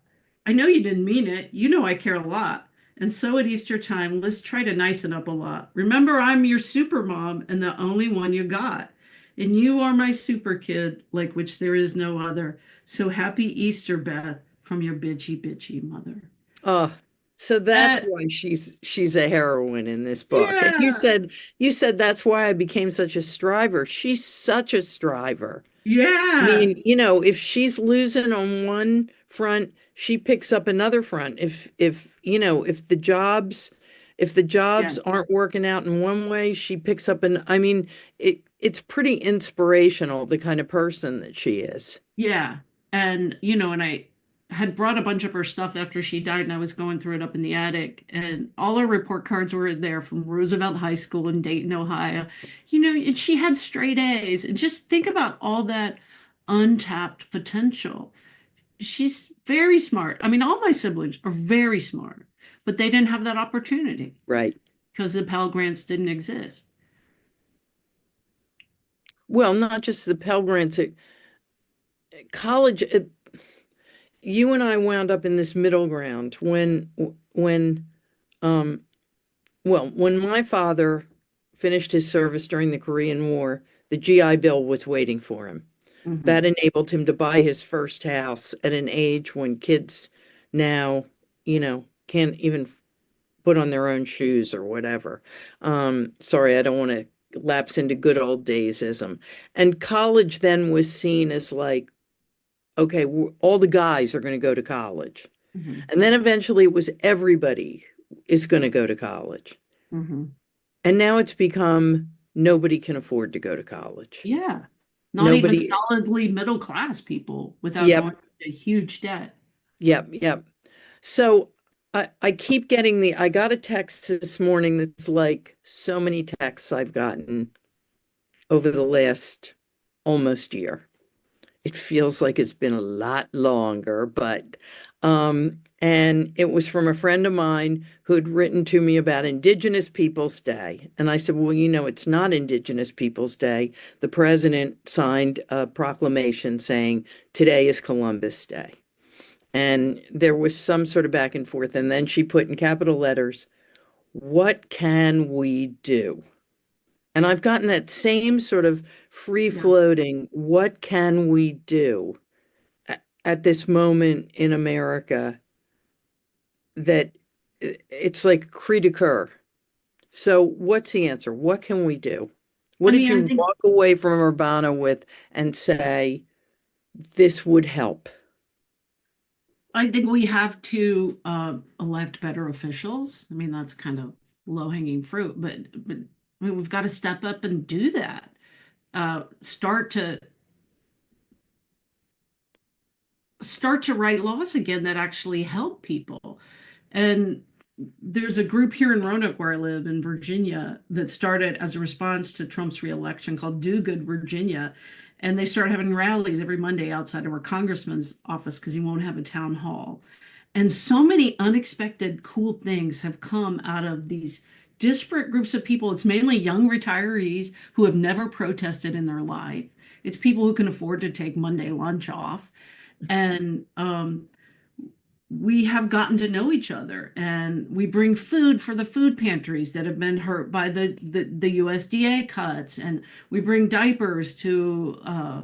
Speaker 2: I know you didn't mean it. You know I care a lot. And so at Easter time, let's try to nicen up a lot. Remember, I'm your super mom and the only one you got. And you are my super kid, like which there is no other. So happy Easter, Beth, from your bitchy mother.
Speaker 3: Oh, so that's
Speaker 2: Uh,
Speaker 3: why she's a heroine in this book. And
Speaker 2: yeah,
Speaker 3: you said that's why I became such a striver. She's such a striver. I
Speaker 2: yeah,
Speaker 3: mean, if she's losing on one front, she picks up another front. If the
Speaker 2: yeah.
Speaker 3: jobs aren't working out in one way, she picks up I mean, it's pretty inspirational, the kind of person that she is.
Speaker 2: Yeah. And I had brought a bunch of her stuff after she died, and I was going through it up in the attic, and all her report cards were there from Roosevelt High School in Dayton, Ohio. And she had straight A's. And just think about all that untapped potential. She's very smart. I mean, all my siblings are very smart, but they didn't have that opportunity
Speaker 3: Right.
Speaker 2: because the Pell Grants didn't exist.
Speaker 3: Well, not just the Pell Grants. College, you and I wound up in this middle ground um, when my father finished his service during the Korean War, the GI Bill was waiting for him.
Speaker 2: Hmm.
Speaker 3: That enabled him to buy his first house at an age when kids now, can't even put on their own shoes or whatever. Sorry, I don't want to lapse into good old daysism. And college then was seen as like, okay, all the guys are going to go to college.
Speaker 2: Hmm.
Speaker 3: And then eventually it was everybody is going to go to college.
Speaker 2: Hmm.
Speaker 3: And now it's become nobody can afford to go to college.
Speaker 2: Yeah. Not even
Speaker 3: Nobody,
Speaker 2: solidly middle class people without
Speaker 3: yep,
Speaker 2: going into huge debt.
Speaker 3: yep. So I keep getting I got a text this morning that's like so many texts I've gotten over the last almost year. It feels like it's been a lot longer, but and it was from a friend of mine who had written to me about Indigenous Peoples Day. And I said, well, it's not Indigenous Peoples Day. The president signed a proclamation saying today is Columbus Day. And there was some sort of back and forth. And then she put in capital letters, what can we do? And I've gotten that same sort of free
Speaker 2: Yeah.
Speaker 3: floating, what can we do at this moment in America that it's like cri de coeur. So what's the answer? What can we do?
Speaker 2: I
Speaker 3: What did
Speaker 2: mean, I
Speaker 3: you
Speaker 2: think
Speaker 3: walk away from Urbana with and say, this would help?
Speaker 2: I think we have to elect better officials. I mean, that's kind of low-hanging fruit, but I mean, we've got to step up and do that. Start to write laws again that actually help people. And there's a group here in Roanoke where I live in Virginia that started as a response to Trump's reelection called Do Good Virginia. And they start having rallies every Monday outside of our congressman's office because he won't have a town hall. And so many unexpected cool things have come out of these disparate groups of people. It's mainly young retirees who have never protested in their life. It's people who can afford to take Monday lunch off. And we have gotten to know each other, and we bring food for the food pantries that have been hurt by the USDA cuts, and we bring diapers to uh,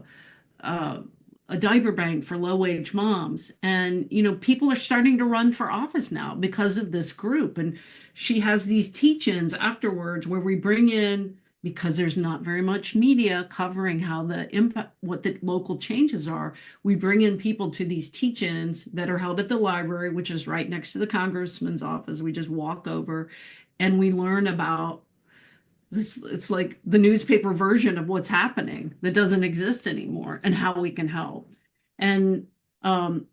Speaker 2: a diaper bank for low-wage moms. And, people are starting to run for office now because of this group. And she has these teach-ins afterwards where we bring in, because there's not very much media covering how the impact, what the local changes are, we bring in people to these teach-ins that are held at the library, which is right next to the congressman's office. We just walk over and we learn about this. It's like the newspaper version of what's happening that doesn't exist anymore and how we can help. And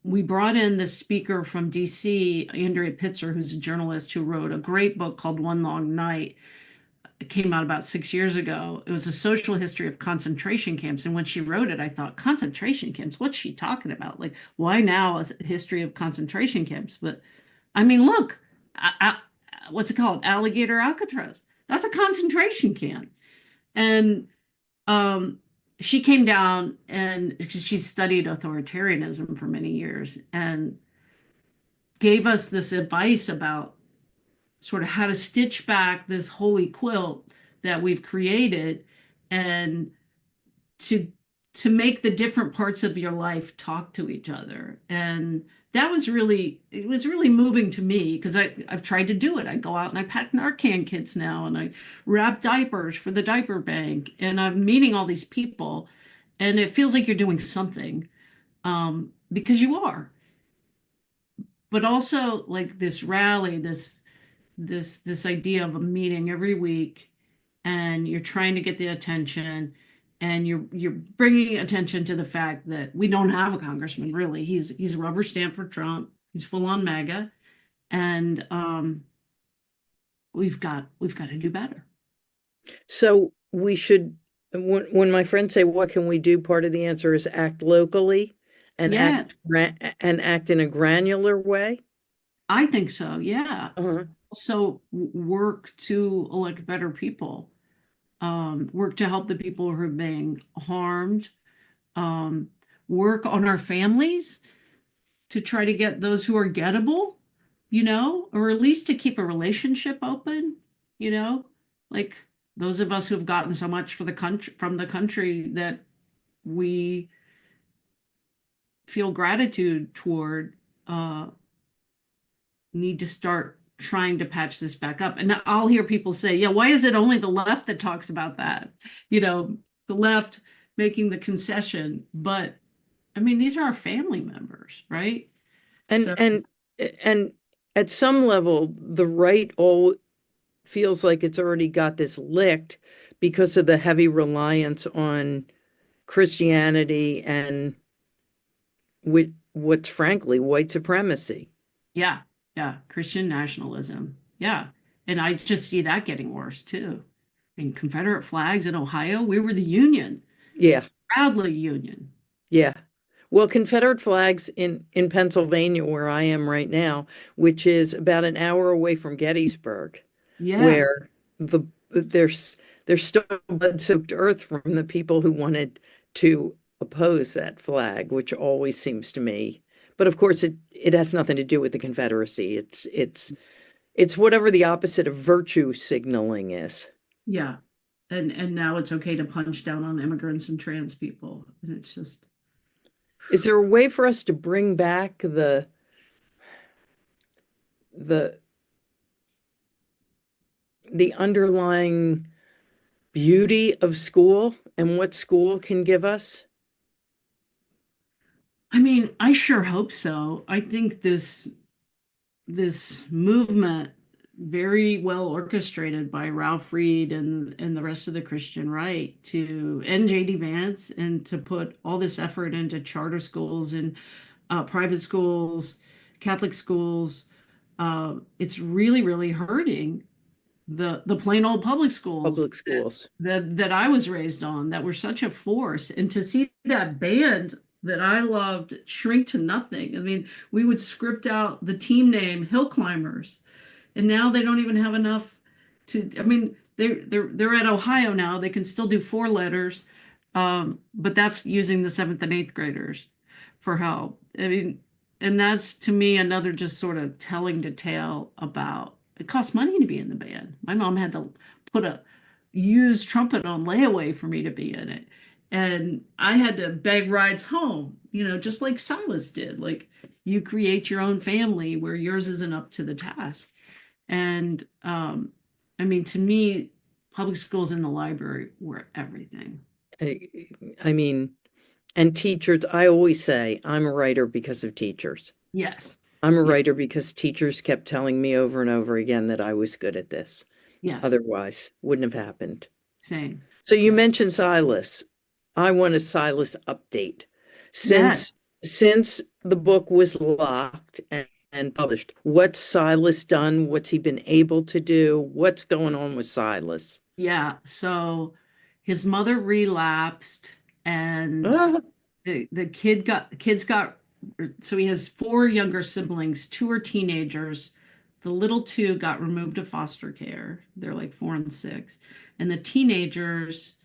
Speaker 2: we brought in the speaker from DC, Andrea Pitzer, who's a journalist who wrote a great book called One Long Night. It came out about 6 years ago. It was a social history of concentration camps. And when she wrote it, I thought, concentration camps, what's she talking about? Like, why now a history of concentration camps? But I mean, look, what's it called? Alligator Alcatraz. That's a concentration camp. And she came down, and she studied authoritarianism for many years and gave us this advice about sort of how to stitch back this holy quilt that we've created, and to make the different parts of your life talk to each other. And that was really, it was really moving to me, because I've tried to do it. I go out and I pack Narcan kits now, and I wrap diapers for the diaper bank, and I'm meeting all these people, and it feels like you're doing something, because you are. But also, like, this rally, this idea of a meeting every week, and you're trying to get the attention, and you're bringing attention to the fact that we don't have a congressman, really. He's a rubber stamp for Trump. He's full on MAGA, and we've got to do better.
Speaker 3: So we should, when my friends say, what can we do? Part of the answer is act locally and
Speaker 2: Yeah,
Speaker 3: act in a granular way.
Speaker 2: I think so. Yeah.
Speaker 3: Uh-huh.
Speaker 2: So work to elect better people, work to help the people who are being harmed, um, work on our families to try to get those who are gettable, or at least to keep a relationship open, like those of us who've gotten so much for the country from the country that we feel gratitude toward, need to start trying to patch this back up. And I'll hear people say, yeah, why is it only the left that talks about that? The left making the concession. But I mean, these are our family members, right?
Speaker 3: And
Speaker 2: So,
Speaker 3: and at some level, the right all feels like it's already got this licked because of the heavy reliance on Christianity and with what's frankly white supremacy.
Speaker 2: yeah, yeah, Christian nationalism. Yeah. And I just see that getting worse too. I mean, Confederate flags in Ohio, we were the Union,
Speaker 3: Yeah,
Speaker 2: proudly Union.
Speaker 3: yeah. Well, Confederate flags in Pennsylvania, where I am right now, which is about an hour away from Gettysburg,
Speaker 2: Yeah.
Speaker 3: where there's still blood-soaked earth from the people who wanted to oppose that flag, which always seems to me. But of course, it has nothing to do with the Confederacy. It's whatever the opposite of virtue signaling is.
Speaker 2: Yeah. And now it's okay to punch down on immigrants and trans people. And it's just,
Speaker 3: Is there a way for us to bring back the the underlying beauty of school and what school can give us?
Speaker 2: I mean, I sure hope so. I think this movement, very well orchestrated by Ralph Reed and the rest of the Christian right, to end JD Vance and to put all this effort into charter schools and private schools, Catholic schools. It's really, really hurting the plain old public schools
Speaker 3: Public schools.
Speaker 2: that I was raised on, that were such a force. And to see that band that I loved shrink to nothing. I mean, we would script out the team name Hill Climbers, and now they don't even have enough to. I mean, they're at Ohio now. They can still do 4 letters, but that's using the 7th and 8th graders for help. I mean, And that's to me another just sort of telling the tale about it costs money to be in the band. My mom had to put a used trumpet on layaway for me to be in it. And I had to beg rides home, just like Silas did. Like you create your own family where yours isn't up to the task. And I mean, to me, public schools and the library were everything.
Speaker 3: I, I mean, and teachers, I always say I'm a writer because of teachers.
Speaker 2: Yes.
Speaker 3: I'm a
Speaker 2: Yeah.
Speaker 3: writer because teachers kept telling me over and over again that I was good at this.
Speaker 2: Yes.
Speaker 3: Otherwise, wouldn't have happened.
Speaker 2: Same.
Speaker 3: So you
Speaker 2: Yeah.
Speaker 3: mentioned Silas. I want a Silas update.
Speaker 2: Yes.
Speaker 3: Since the book was locked and published, what's Silas done? What's he been able to do? What's going on with Silas?
Speaker 2: Yeah. So his mother relapsed and
Speaker 3: Ah,
Speaker 2: the kids got so he has four younger siblings, two are teenagers. The little two got removed to foster care. They're like 4 and 6. And the teenagers,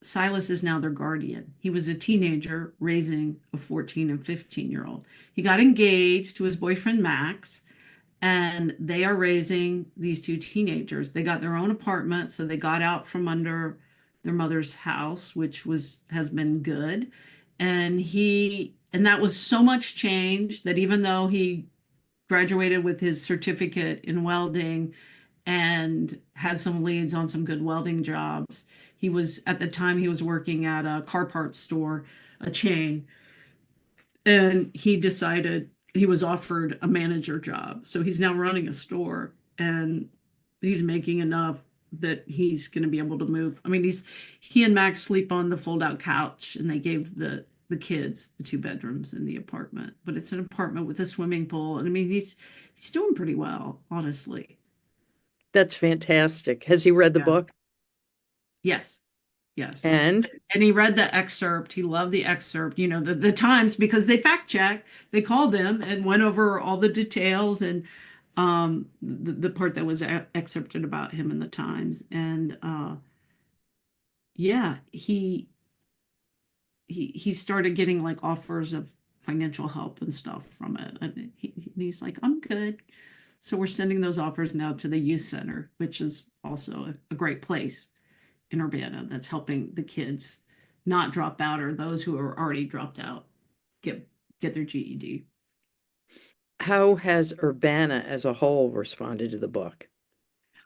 Speaker 2: Silas is now their guardian. He was a teenager raising a 14 and 15-year-old. He got engaged to his boyfriend Max, and they are raising these two teenagers. They got their own apartment, so they got out from under their mother's house, which has been good. And that was so much change that even though he graduated with his certificate in welding and had some leads on some good welding jobs, he was at the time he was working at a car parts store, a chain, and he decided he was offered a manager job. So he's now running a store and he's making enough that he's going to be able to move. I mean, he and Max sleep on the fold-out couch, and they gave the kids the 2 bedrooms in the apartment. But it's an apartment with a swimming pool, and I mean, he's doing pretty well, honestly.
Speaker 3: that's fantastic. Has he read the
Speaker 2: Yeah.
Speaker 3: book?
Speaker 2: Yes. Yes.
Speaker 3: And
Speaker 2: And he read the excerpt. He loved the excerpt, the Times, because they fact checked. They called them and went over all the details and the part that was excerpted about him in the Times. And yeah, he started getting like offers of financial help and stuff from it. And he's like, I'm good. So we're sending those offers now to the youth center, which is also a great place in Urbana that's helping the kids not drop out or those who are already dropped out get their GED.
Speaker 3: how has Urbana as a whole responded to the book?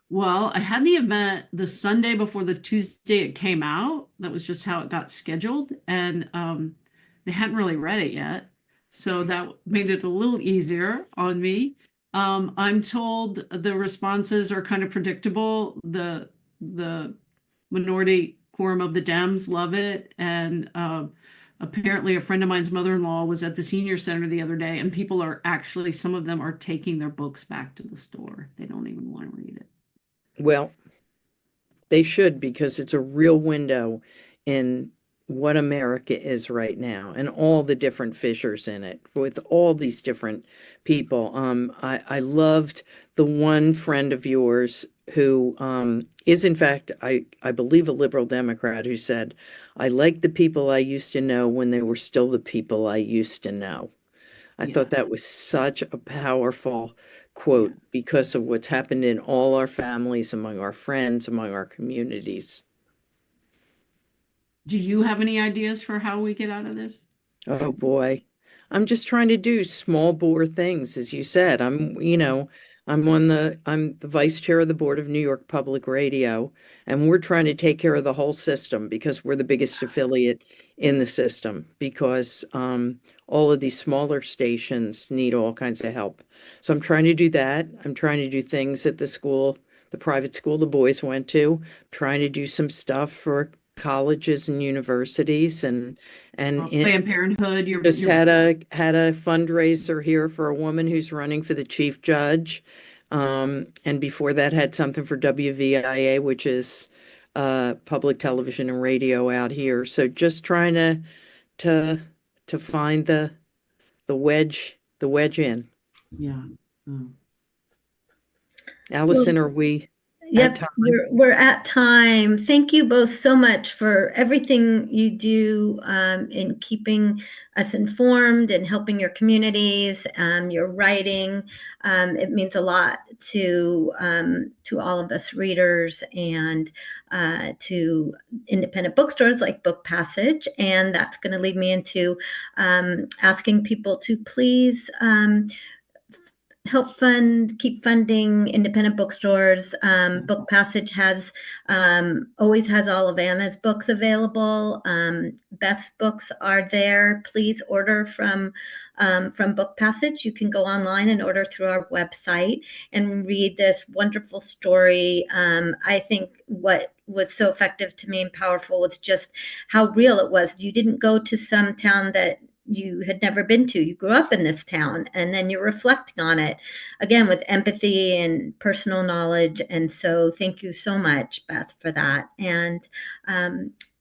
Speaker 2: Well, I had the event the Sunday before the Tuesday it came out. That was just how it got scheduled. And they hadn't really read it yet. So that made it a little easier on me. I'm told the responses are kind of predictable. The minority quorum of the Dems love it. And apparently a friend of mine's mother-in-law was at the senior center the other day, and people are actually, some of them are taking their books back to the store. They don't even want to read it.
Speaker 3: Well, they should, because it's a real window in what America is right now and all the different fissures in it with all these different people. I loved the one friend of yours who is in fact, I believe, a liberal Democrat, who said, I like the people I used to know when they were still the people I used to know. I
Speaker 2: Yeah.
Speaker 3: thought that was such a powerful
Speaker 2: Yeah.
Speaker 3: quote because of what's happened in all our families, among our friends, among our communities.
Speaker 2: Do you have any ideas for how we get out of this?
Speaker 3: Oh boy. I'm just trying to do small bore things, as you said. I'm the vice chair of the board of New York Public Radio, and we're trying to take care of the whole system because we're the biggest affiliate in the system because all of these smaller stations need all kinds of help. So I'm trying to do that. I'm trying to do things at the school, the private school the boys went to, trying to do some stuff for colleges and universities and
Speaker 2: Planned Parenthood,
Speaker 3: just had a fundraiser here for a woman who's running for the chief judge. And before that had something for WVIA, which is public television and radio out here. So just trying to to find the wedge in.
Speaker 2: yeah. Oh.
Speaker 1: Well,
Speaker 3: Allison, are we
Speaker 1: Yep,
Speaker 3: time.
Speaker 1: we're at time. Thank you both so much for everything you do in keeping us informed and helping your communities. Your writing, it means a lot to all of us readers and to independent bookstores like Book Passage. And that's going to lead me into asking people to please help keep funding independent bookstores. Book Passage has always has all of Anna's books available. Beth's books are there. Please order from Book Passage. You can go online and order through our website and read this wonderful story. I think what was so effective to me and powerful was just how real it was. You didn't go to some town that you had never been to. You grew up in this town, and then you're reflecting on it again with empathy and personal knowledge. And so thank you so much, Beth, for that. And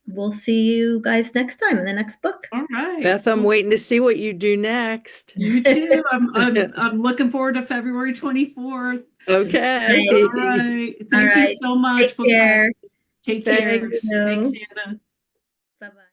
Speaker 1: we'll see you guys next time in the next book.
Speaker 2: All right.
Speaker 3: Beth, I'm waiting to see what you do next.
Speaker 2: You too. I'm looking forward to February 24th.
Speaker 3: Okay.
Speaker 2: All right. Thank you so much.
Speaker 1: Take care.
Speaker 2: Take care.
Speaker 3: Thanks.
Speaker 2: Thanks, Anna.
Speaker 1: Bye-bye.